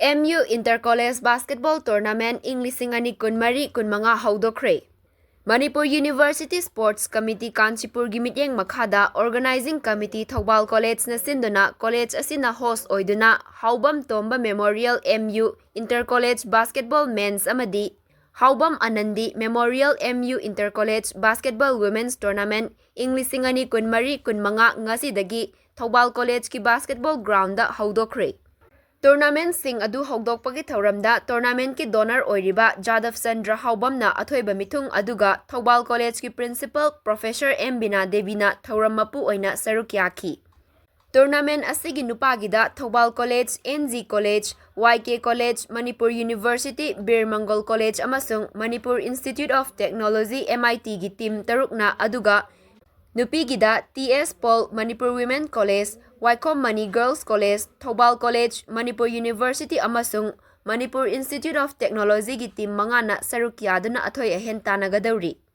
MU Inter-College Basketball Tournament ing 2024-25 Houdokhre. Manipur University Sports Committee Kanchipur gi mityeng makhada Organizing Committee Thoubal College na sinduna college asina host oiduna Haubam Tomba Memorial MU Inter-College Basketball Men's amadi Haubam Anandi Memorial MU Inter-College Basketball Women's Tournament ing 2024-25 ngasidagi Thoubal College ki basketball ground da Houdokhre. Tournament sing adu hogdokpagi thauramda tournament ki donor oiriba Jadav Sandra Haubamna athoiba mithung aduga Thoubal College ki principal Professor M Bina Devina thauram mapu oina saruk yaki. Tournament asigi nupagida Thoubal College, NG College, YK College, Manipur University, Bir Mangol College amasung Manipur Institute of Technology MIT gi team tarukna aduga nupigida TS Paul Manipur Women College, Wycombe Mani Girls College, Thoubal College, Manipur University amasung Manipur Institute of Technology gi team mangana saruk yaduna athoi ahen tanagadauri.